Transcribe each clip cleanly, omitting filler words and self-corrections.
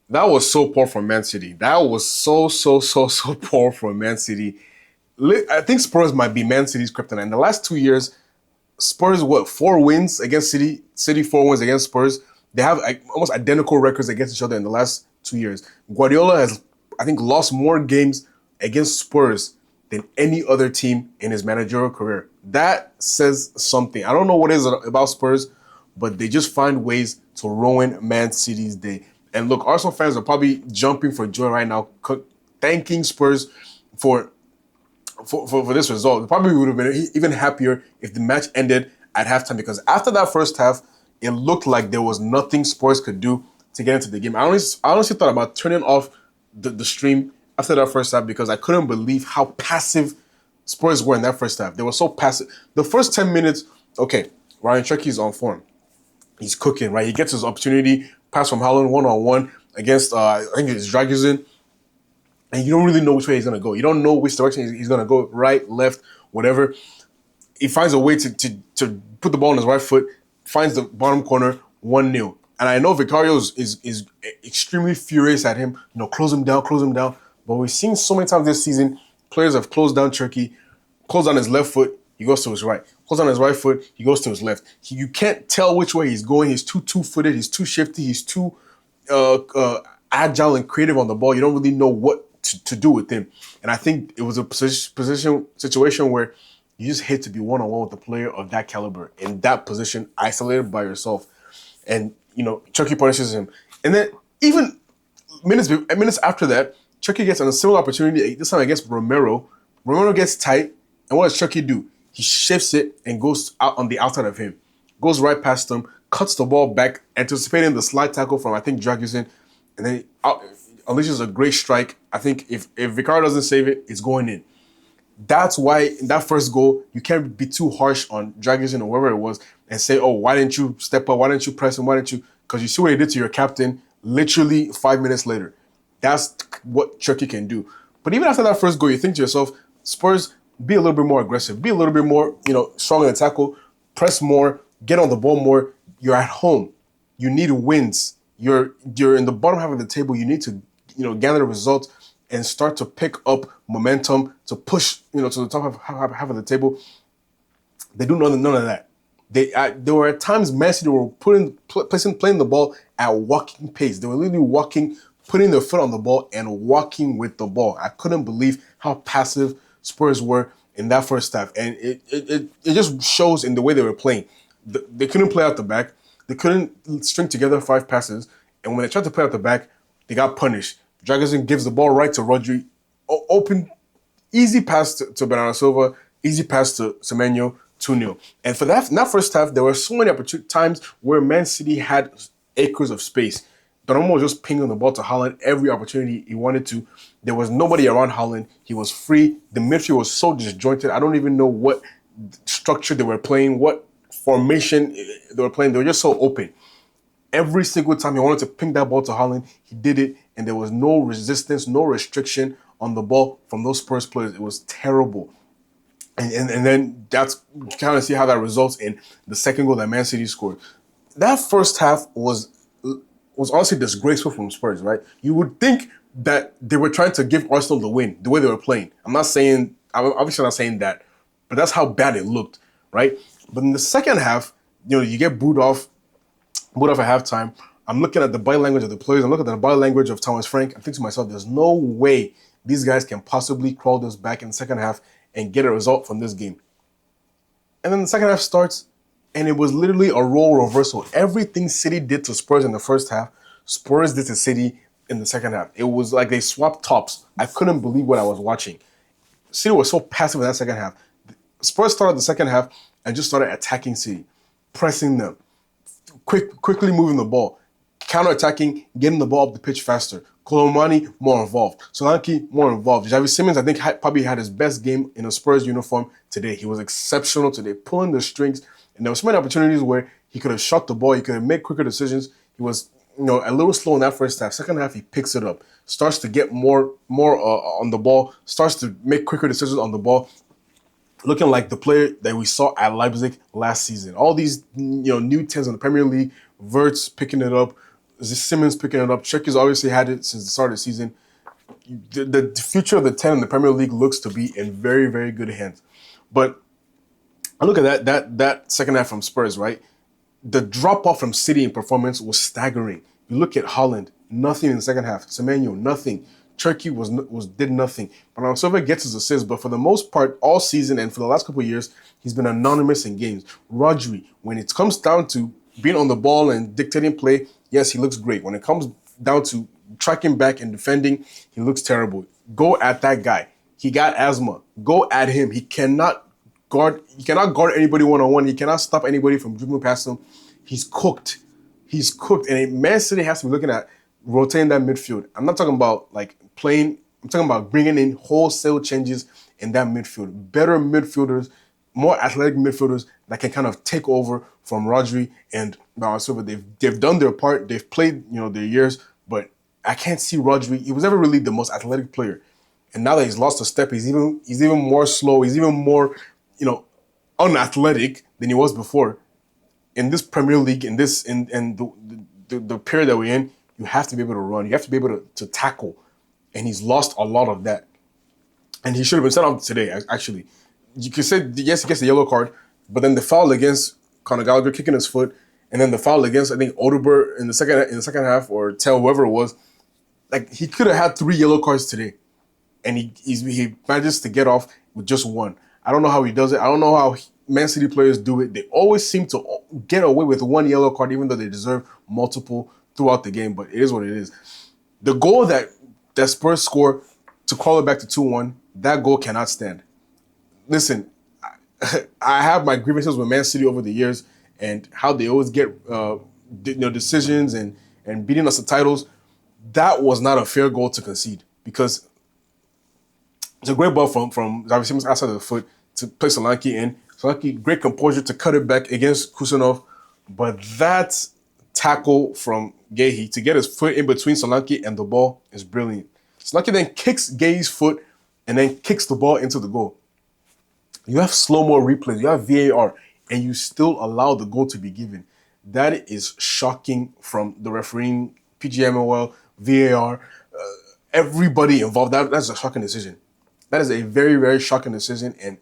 That was so poor from Man City. That was so poor from Man City. I think Spurs might be Man City's kryptonite. In the last 2 years, Spurs, what, 4 wins against City? City, 4 wins against Spurs. They have like, almost identical records against each other in the last 2 years. Guardiola has, I think, lost more games against Spurs than any other team in his managerial career. That says something. I don't know what it is about Spurs, but they just find ways to ruin Man City's day. And look, Arsenal fans are probably jumping for joy right now, thanking Spurs for for this result. They probably would have been even happier if the match ended at halftime, because after that first half, it looked like there was nothing Spurs could do to get into the game. I honestly thought about turning off the stream after that first half because I couldn't believe how passive Spurs were in that first half. They were so passive. The first 10 minutes, okay, Ryan Cherky's on form. He's cooking, right? He gets his opportunity, pass from Haaland one-on-one against, I think it's Dragusin, and you don't really know which way he's going to go. You don't know which direction he's going to go, right, left, whatever. He finds a way to put the ball on his right foot, finds the bottom corner, 1-0. And I know Vicario is extremely furious at him, close him down, close him down. But we've seen so many times this season, players have closed down Turkey, closed on his left foot, he goes to his right. Closed on his right foot, he goes to his left. You can't tell which way he's going. He's too two-footed, he's too shifty, he's too agile and creative on the ball. You don't really know what to do with him. And I think it was a situation where you just hate to be one-on-one with a player of that caliber in that position, isolated by yourself. And, Chucky punishes him. And then even minutes after that, Chucky gets a similar opportunity, this time against Romero. Romero gets tight, and what does Chucky do? He shifts it and goes out on the outside of him. Goes right past him, cuts the ball back, anticipating the slide tackle from, I think, Dragusin, and then unleashes a great strike. I think if Vicario doesn't save it, it's going in. That's why in that first goal, you can't be too harsh on Dragusin or whoever it was and say, oh, why didn't you step up? Why didn't you press him? Why didn't you? Because you see what he did to your captain literally 5 minutes later. That's what Turkey can do. But even after that first goal, you think to yourself, Spurs, be a little bit more aggressive. Be a little bit more, strong in the tackle. Press more. Get on the ball more. You're at home. You need wins. You're in the bottom half of the table. You need to, gather the results and start to pick up momentum to push, to the top half of the table. They do none of that. There were at times Man City were playing the ball at walking pace. They were literally walking, putting their foot on the ball and walking with the ball. I couldn't believe how passive Spurs were in that first half, and it just shows in the way they were playing. They couldn't play out the back. They couldn't string together 5 passes, and when they tried to play out the back, they got punished. Dragusin gives the ball right to Rodri, open, easy pass to Bernardo Silva, easy pass to Semenyo, 2-0. And for that, in that first half, there were so many times where Man City had acres of space. Donnarumma was just pinging the ball to Haaland every opportunity he wanted to. There was nobody around Haaland. He was free. The midfield was so disjointed. I don't even know what structure they were playing, what formation they were playing. They were just so open. Every single time he wanted to ping that ball to Haaland, he did it, and there was no resistance, no restriction on the ball from those Spurs players. It was terrible. And then that's kind of see how that results in the second goal that Man City scored. That first half was honestly disgraceful from Spurs, right? You would think that they were trying to give Arsenal the win, the way they were playing. I'm obviously not saying that, but that's how bad it looked, right? But in the second half, you get booed off at halftime. I'm looking at the body language of the players. I'm looking at the body language of Thomas Frank. I think to myself, there's no way these guys can possibly crawl this back in the second half and get a result from this game. And then the second half starts, and it was literally a role reversal. Everything City did to Spurs in the first half, Spurs did to City in the second half. It was like they swapped tops. I couldn't believe what I was watching. City was so passive in that second half. Spurs started the second half and just started attacking City, pressing them, quickly moving the ball, counter-attacking, getting the ball up the pitch faster. Colomani, more involved. Solanke, more involved. Xavi Simons, I think, probably had his best game in a Spurs uniform today. He was exceptional today, pulling the strings. And there were so many opportunities where he could have shot the ball. He could have made quicker decisions. He was, a little slow in that first half. Second half, he picks it up. Starts to get more on the ball. Starts to make quicker decisions on the ball. Looking like the player that we saw at Leipzig last season. All these, new 10s in the Premier League. Wirtz picking it up. Simmons picking it up. Cherky's obviously had it since the start of the season. The future of the 10 in the Premier League looks to be in very, very good hands. But I look at that second half from Spurs, right? The drop off from City in performance was staggering. You look at Holland, nothing in the second half. Semenyo, nothing. Turkey was did nothing. Bernardo Silva gets his assists, but for the most part, all season and for the last couple of years, he's been anonymous in games. Rodri, when it comes down to being on the ball and dictating play, yes, he looks great. When it comes down to tracking back and defending, he looks terrible. Go at that guy. He got asthma. Go at him. He cannot guard anybody one-on-one. He cannot stop anybody from dribbling past him. He's cooked. He's cooked. And Man City has to be looking at rotating that midfield. I'm not talking about like playing. I'm talking about bringing in wholesale changes in that midfield. Better midfielders, more athletic midfielders that can kind of take over from Rodri and Bernardo Silva. They've done their part. They've played their years, but I can't see Rodri. He was never really the most athletic player, and now that he's lost a step, he's even more slow. He's even more unathletic than he was before. In this Premier League, in the period that we're in, you have to be able to run. You have to be able to tackle, and he's lost a lot of that. And he should have been sent off today. Actually, you could say yes, he gets the yellow card, but then the foul against Conor Gallagher kicking his foot, and then the foul against I think Odegaard in the second half, or Tell, whoever it was. Like, he could have had 3 yellow cards today, and he manages to get off with just one. I don't know how he does it. I don't know how Man City players do it. They always seem to get away with 1 yellow card, even though they deserve multiple throughout the game. But it is what it is. The goal that Spurs score to call it back to 2-1, that goal cannot stand. Listen, I have my grievances with Man City over the years and how they always get decisions and beating us the titles. That was not a fair goal to concede, because it's a great ball from Xavi Simons outside of the foot to play Solanke in. Solanke, great composure to cut it back against Kusanov. But that tackle from Guehi to get his foot in between Solanke and the ball is brilliant. Solanke then kicks Guehi's foot and then kicks the ball into the goal. You have slow-mo replays, you have VAR, and you still allow the goal to be given. That is shocking from the refereeing, PGMOL, VAR, everybody involved. That's a shocking decision. That is a very, very shocking decision, and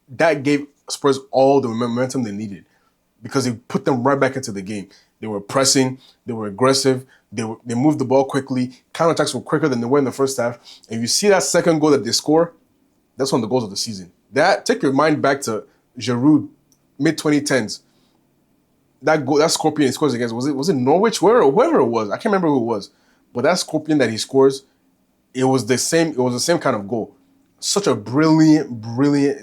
that gave Spurs all the momentum they needed, because they put them right back into the game. They were pressing, they were aggressive, they moved the ball quickly, counterattacks were quicker than they were in the first half. And you see that second goal that they score, that's one of the goals of the season. Take your mind back to Giroud, mid-2010s. That goal, that scorpion he scores against, was it Norwich? Whoever it was, I can't remember who it was. But that scorpion that he scores, it was the same kind of goal. Such a brilliant.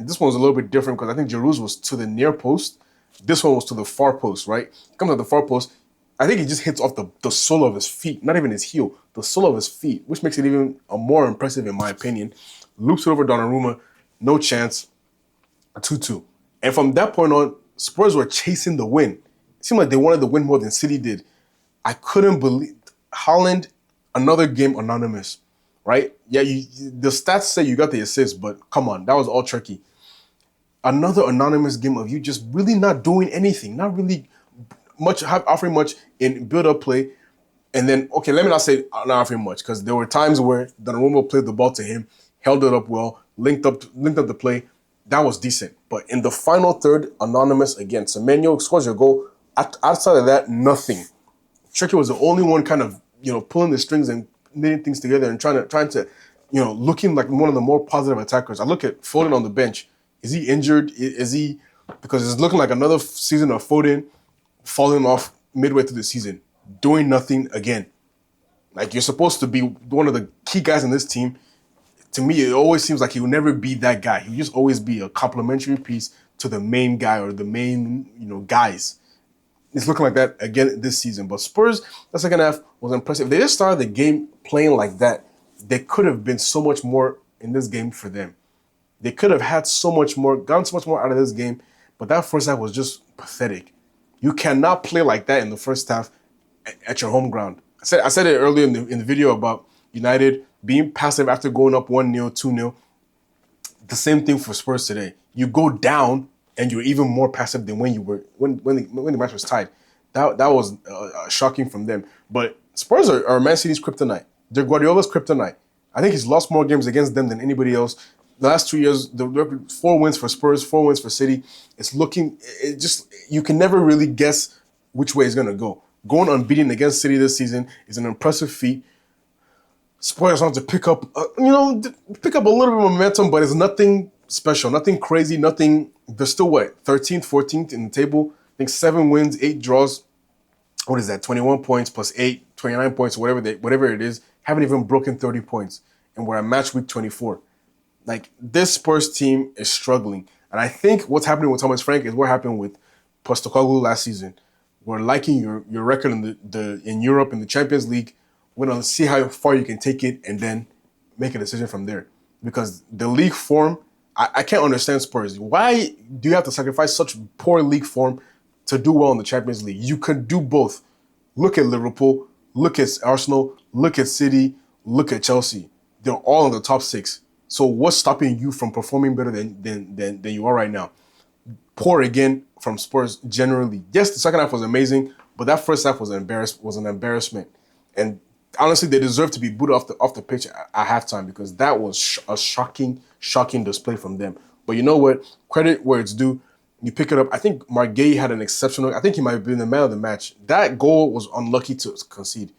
This one was a little bit different because I think Giroud's was to the near post. This one was to the far post, right? Comes at the far post. I think he just hits off the sole of his feet, not even his heel, the sole of his feet, which makes it even more impressive in my opinion. Loops it over Donnarumma, no chance, 2-2. And from that point on, Spurs were chasing the win. It seemed like they wanted the win more than City did. I couldn't believe Haaland, another game anonymous, right? Yeah, the stats say you got the assist, but come on, that was all tricky. Another anonymous game of you just really not doing anything, not really offering much in build-up play. And then, okay, let me not say not offering much, because there were times where Donnarumma played the ball to him, held it up well, linked up the play. That was decent. But in the final third, anonymous again. Semenyo scores your goal. Outside of that, nothing. Turkey was the only one kind of, pulling the strings and knitting things together and trying to, looking like one of the more positive attackers. I look at Foden on the bench. Is he injured? Is he, because it's looking like another season of Foden falling off midway through the season, doing nothing again. Like, you're supposed to be one of the key guys in this team. To me, it always seems like he will never be that guy. He'll just always be a complementary piece to the main guy or the main, guys. It's looking like that again this season. But Spurs, the second half was impressive. If they just started the game playing like that, there could have been so much more in this game for them. They could have had so much more, gotten so much more out of this game. But that first half was just pathetic. You cannot play like that in the first half at your home ground. I said it earlier in the video about United being passive after going up 1-0, 2-0. The same thing for Spurs today. You go down and you're even more passive than when you were when the match was tied. That was shocking from them. But Spurs are Man City's kryptonite. They're Guardiola's kryptonite. I think he's lost more games against them than anybody else. The last 2 years, the record 4 wins for Spurs, 4 wins for City. It's looking, it just, you can never really guess which way it's going to go. Going unbeaten against City this season is an impressive feat. Spurs have to pick up, pick up a little bit of momentum, but it's nothing special, nothing crazy, nothing. They're still what, 13th, 14th in the table. I think 7 wins, 8 draws. What is that? 21 points plus 8, 29 points, whatever it is. Haven't even broken 30 points, and we're at match week 24. Like, this Spurs team is struggling, and I think what's happening with Thomas Frank is what happened with Postecoglou last season. We're liking your record in Europe in the Champions League. We're gonna see how far you can take it, and then make a decision from there. Because the league form, I can't understand Spurs. Why do you have to sacrifice such poor league form to do well in the Champions League? You can do both. Look at Liverpool, look at Arsenal, look at City, look at Chelsea. They're all in the top 6. So what's stopping you from performing better than you are right now? Poor again from Spurs generally. Yes, the second half was amazing, but that first half was an embarrassment. And honestly, they deserve to be booted off the pitch at halftime, because that was a shocking display from them. But you know what? Credit where it's due. You pick it up. I think Marguerite had an exceptional. I think he might have been the man of the match. That goal was unlucky to concede.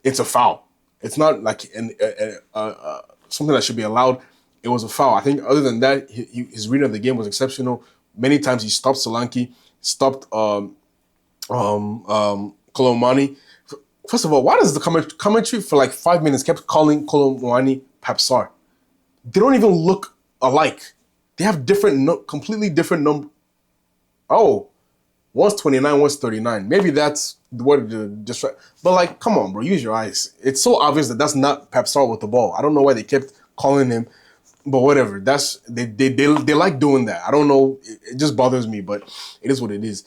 It's a foul. It's not like something that should be allowed. It was a foul. I think other than that, his reading of the game was exceptional. Many times he stopped Solanke, stopped Colomani. First of all, why does the commentary for like 5 minutes kept calling Colomani Papsar? They don't even look alike. They have completely different number. Oh, one's 29, one's 39. Maybe that's what the distract. But like, come on, bro, use your eyes. It's so obvious that that's not Papsar with the ball. I don't know why they kept calling him, but whatever. That's they like doing that. I don't know. It just bothers me, but it is what it is.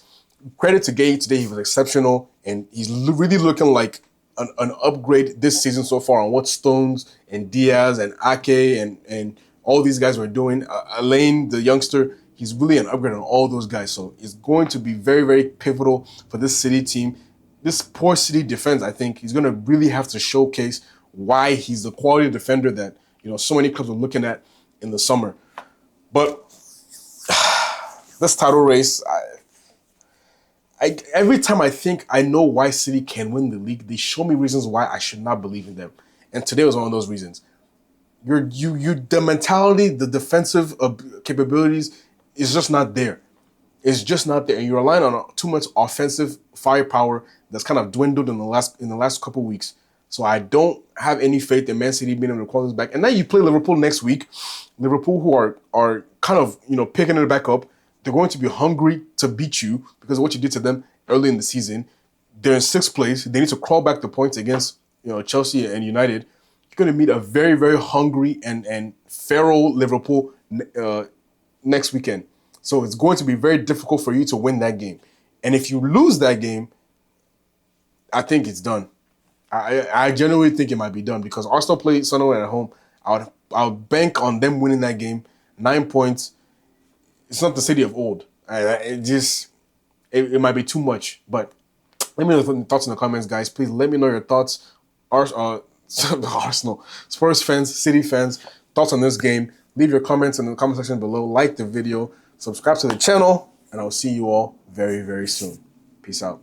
Credit to Gay today. He was exceptional, and he's really looking like an upgrade this season so far on what Stones and Diaz and Ake and all these guys were doing. Alain, the youngster, he's really an upgrade on all those guys. So it's going to be very, very pivotal for this City team. This poor City defense, I think, he's going to really have to showcase why he's the quality defender that so many clubs are looking at in the summer. But this title race, every time I think I know why City can win the league, they show me reasons why I should not believe in them. And today was one of those reasons. The mentality, the defensive capabilities is just not there. It's just not there, and you're relying on too much offensive firepower that's kind of dwindled in the last couple weeks. So I don't have any faith in Man City being able to call this back. And now you play Liverpool next week. Liverpool, who are kind of picking it back up. They're going to be hungry to beat you because of what you did to them early in the season. They're in 6th place. They need to crawl back the points against Chelsea and United. You're going to meet a very, very hungry and feral Liverpool next weekend. So it's going to be very difficult for you to win that game. And if you lose that game, I think it's done. I genuinely think it might be done, because Arsenal played Sunderland at home. I would bank on them winning that game. 9 points. It's not the City of old. It might be too much. But let me know your thoughts in the comments, guys. Please let me know your thoughts. Arsenal, Spurs fans, City fans, thoughts on this game. Leave your comments in the comment section below. Like the video. Subscribe to the channel. And I'll see you all very, very soon. Peace out.